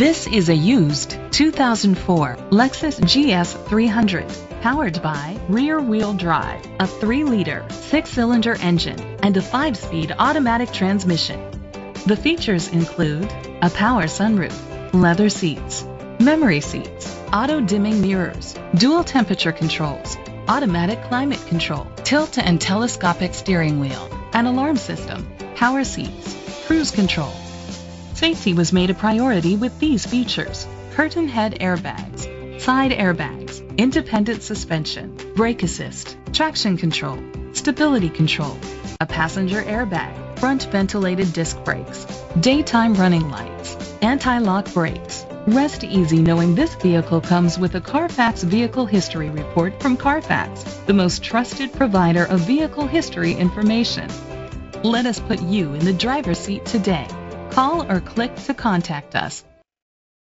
This is a used 2004 Lexus GS 300, powered by rear-wheel drive, a 3-liter, 6-cylinder engine, and a 5-speed automatic transmission. The features include a power sunroof, leather seats, memory seats, auto-dimming mirrors, dual temperature controls, automatic climate control, tilt and telescopic steering wheel, an alarm system, power seats, cruise control. Safety was made a priority with these features: curtain head airbags, side airbags, independent suspension, brake assist, traction control, stability control, a passenger airbag, front ventilated disc brakes, daytime running lights, anti-lock brakes. Rest easy knowing this vehicle comes with a Carfax Vehicle History Report from Carfax, the most trusted provider of vehicle history information. Let us put you in the driver's seat today. Call or click to contact us.